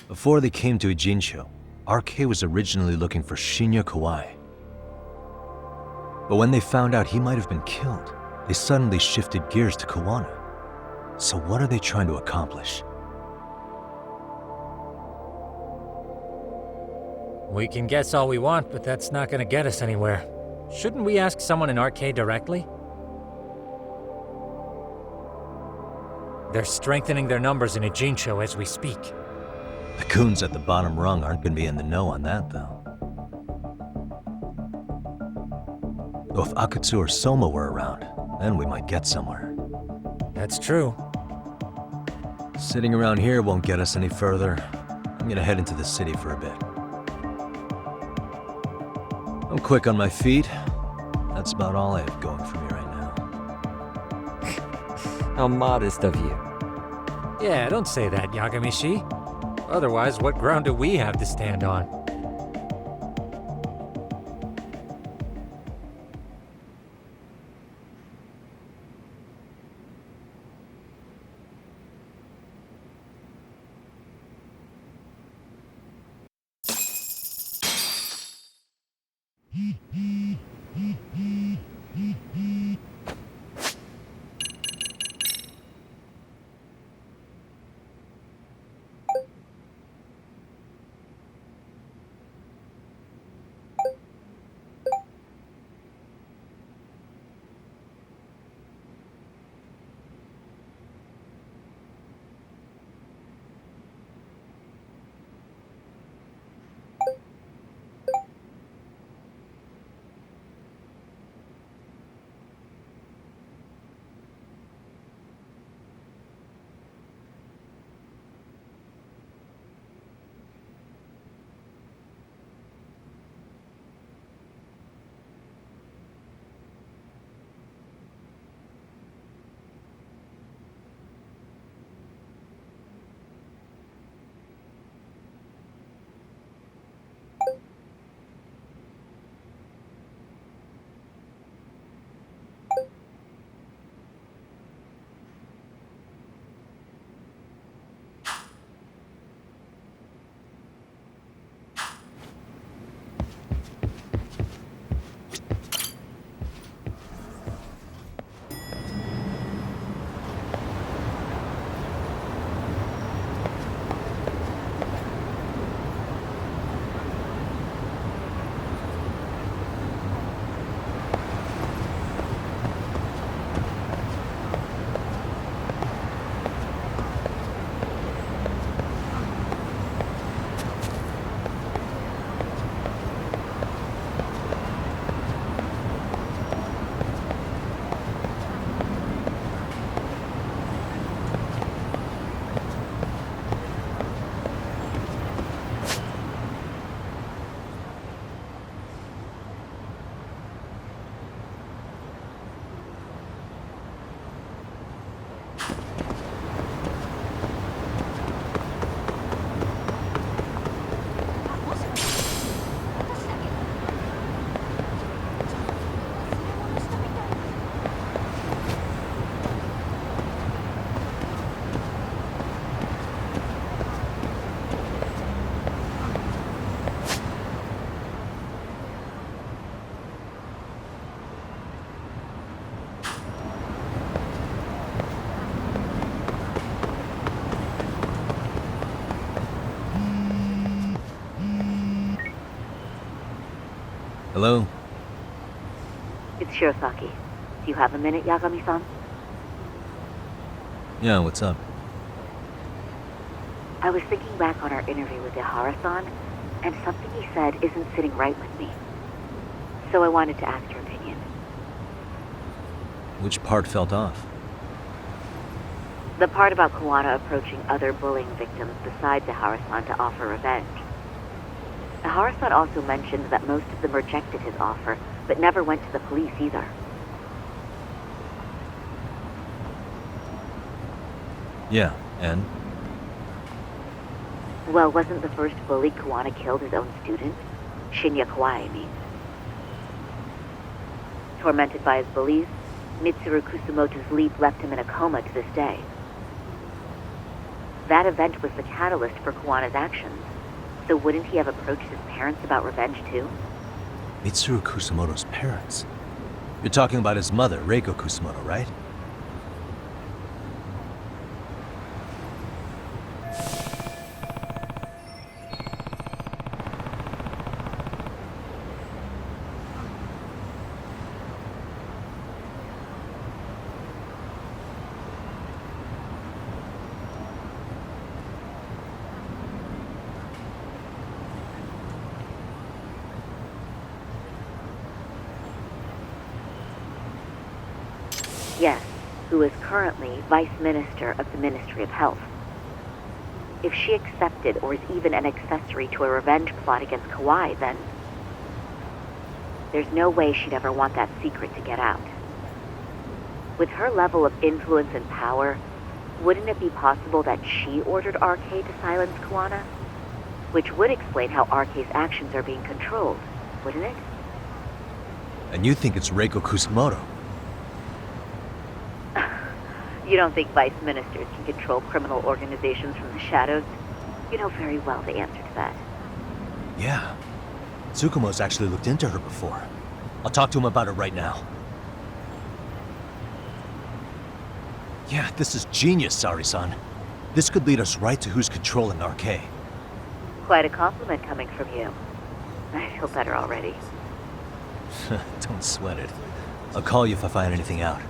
Before they came to Ijincho, RK was originally looking for Shinya Kawai. But when they found out he might have been killed, they suddenly shifted gears to Kawana. So what are they trying to accomplish? We can guess all we want, but that's not gonna get us anywhere. Shouldn't we ask someone in RK directly? They're strengthening their numbers in Ijincho as we speak. The goons at the bottom rung aren't gonna be in the know on that, though. Though if Akatsu or Soma were around, then we might get somewhere. That's true. Sitting around here won't get us any further. I'm gonna head into the city for a bit. I'm quick on my feet. That's about all I have going for me right now. How modest of you. Yeah, don't say that, Yagami-shi. Otherwise, what ground do we have to stand on? Hello? It's Shirosaki. Do you have a minute, Yagami-san? Yeah, what's up? I was thinking back on our interview with Ihara-san, and something he said isn't sitting right with me. So I wanted to ask your opinion. Which part felt off? The part about Kawana approaching other bullying victims besides Ihara-san to offer revenge. Ihara-san also mentioned that most of them rejected his offer but never went to the police either. Yeah, and? Well, wasn't the first bully Kuwana killed his own student? Shinya Kawai, I mean. Tormented by his bullies, Mitsuru Kusumoto's leap left him in a coma to this day. That event was the catalyst for Kawana's actions, so wouldn't he have approached his parents about revenge too? Mitsuru Kusumoto's parents? You're talking about his mother, Reiko Kusumoto, right? Yes, who is currently Vice Minister of the Ministry of Health. If she accepted or is even an accessory to a revenge plot against Kawai, then there's no way she'd ever want that secret to get out. With her level of influence and power, wouldn't it be possible that she ordered RK to silence Kawana? Which would explain how RK's actions are being controlled, wouldn't it? And you think it's Reiko Kusumoto? You don't think vice ministers can control criminal organizations from the shadows? You know very well the answer to that. Yeah. Tsukumo's actually looked into her before. I'll talk to him about it right now. Yeah, this is genius, Sari-san. This could lead us right to who's controlling RK. Quite a compliment coming from you. I feel better already. Don't sweat it. I'll call you if I find anything out.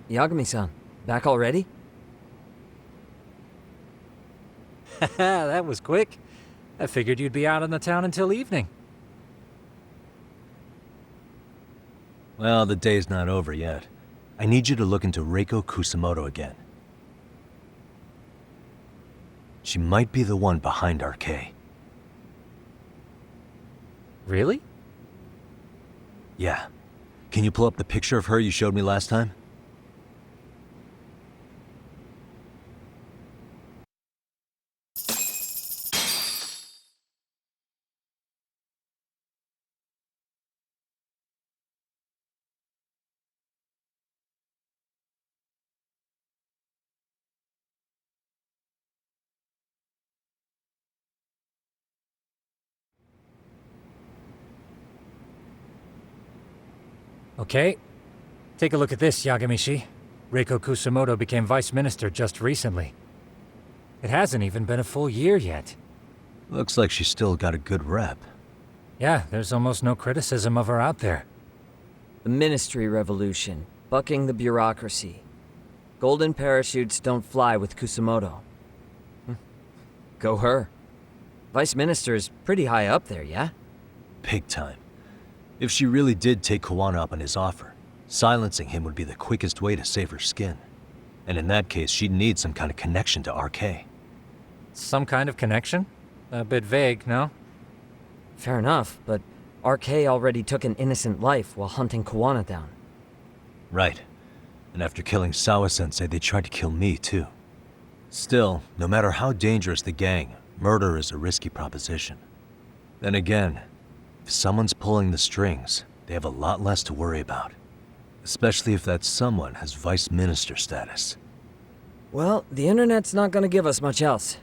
Yagami-san, back already? That was quick. I figured you'd be out in the town until evening. Well, the day's not over yet. I need you to look into Reiko Kusumoto again. She might be the one behind RK. Really? Yeah. Can you pull up the picture of her you showed me last time? Okay. Take a look at this, Yagamishi. Reiko Kusumoto became vice minister just recently. It hasn't even been a full year yet. Looks like she's still got a good rep. Yeah, there's almost no criticism of her out there. The Ministry Revolution, bucking the bureaucracy. Golden parachutes don't fly with Kusumoto. Go her. Vice Minister is pretty high up there, yeah? Big time. If she really did take Kawana up on his offer, silencing him would be the quickest way to save her skin. And in that case, she'd need some kind of connection to RK. Some kind of connection? A bit vague, no? Fair enough, but RK already took an innocent life while hunting Kawana down. Right. And after killing Sawa-sensei, they tried to kill me, too. Still, no matter how dangerous the gang, murder is a risky proposition. Then again, if someone's pulling the strings, they have a lot less to worry about. Especially if that someone has vice minister status. Well, the internet's not gonna give us much else.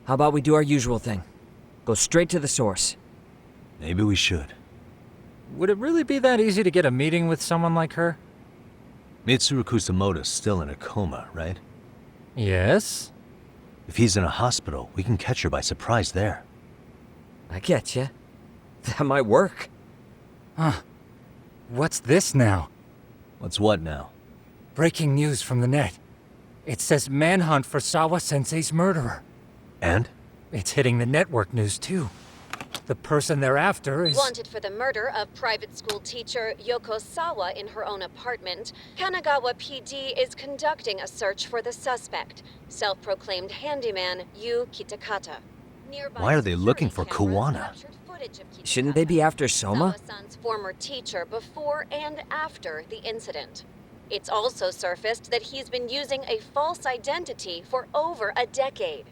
How about we do our usual thing? Go straight to the source. Maybe we should. Would it really be that easy to get a meeting with someone like her? Mitsuru Kusamoto's still in a coma, right? Yes? If he's in a hospital, we can catch her by surprise there. I get you. That might work. Huh. What's this now? What's what now? Breaking news from the net. It says manhunt for Sawa-sensei's murderer. And? It's hitting the network news too. The person they're after is... Wanted for the murder of private school teacher Yoko Sawa in her own apartment, Kanagawa PD is conducting a search for the suspect, self-proclaimed handyman Yu Kitakata. Nearby Why are they looking for security cameras Kuwana? captured footage of Kitakata, Shouldn't they be after Soma? Sawa-san's former teacher before and after the incident. It's also surfaced that he's been using a false identity for over a decade.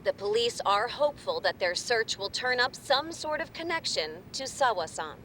The police are hopeful that their search will turn up some sort of connection to Sawa-san.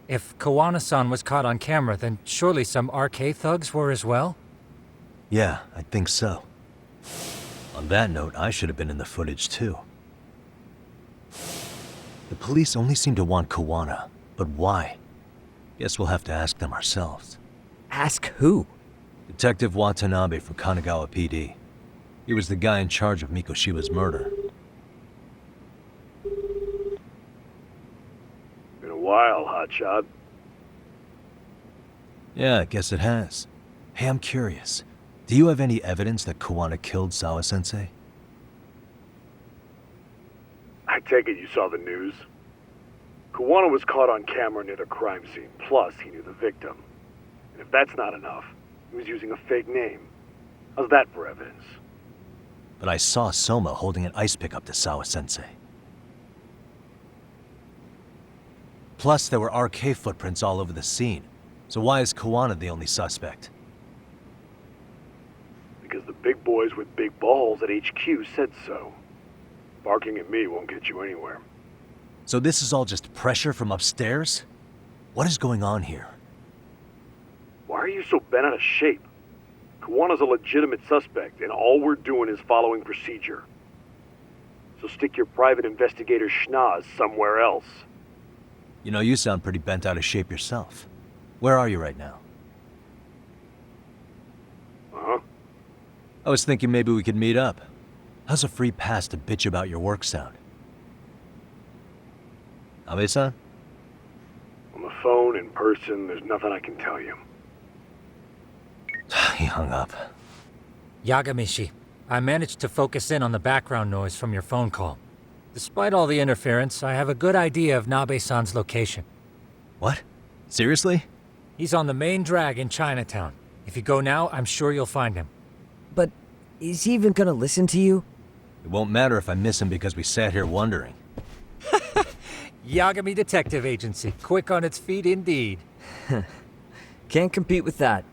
If Kawana-san was caught on camera, then surely some RK thugs were as well? Yeah, I think so. On that note, I should have been in the footage too. The police only seem to want Kawana, but why? Guess we'll have to ask them ourselves. Ask who? Detective Watanabe from Kanagawa PD. He was the guy in charge of Mikoshiba's murder. Been a while, hotshot. Yeah, I guess it has. Hey, I'm curious. Do you have any evidence that Kawana killed Sawa-sensei? I take it you saw the news. Kawana was caught on camera near the crime scene, plus he knew the victim. And if that's not enough, he was using a fake name. How's that for evidence? But I saw Soma holding an ice pick up to Sawa-sensei. Plus, there were RK footprints all over the scene. So why is Kawana the only suspect? Because the big boys with big balls at HQ said so. Barking at me won't get you anywhere. So this is all just pressure from upstairs? What is going on here? Why are you so bent out of shape? Kawana's a legitimate suspect, and all we're doing is following procedure. So stick your private investigator schnoz somewhere else. You know, you sound pretty bent out of shape yourself. Where are you right now? Huh? I was thinking maybe we could meet up. How's a free pass to bitch about your work sound? Abe-san? On the phone, in person, there's nothing I can tell you. He hung up. Yagamishi, I managed to focus in on the background noise from your phone call. Despite all the interference, I have a good idea of Nabe-san's location. What? Seriously? He's on the main drag in Chinatown. If you go now, I'm sure you'll find him. But is he even gonna listen to you? It won't matter if I miss him because we sat here wondering. Yagami Detective Agency, quick on its feet indeed. Can't compete with that.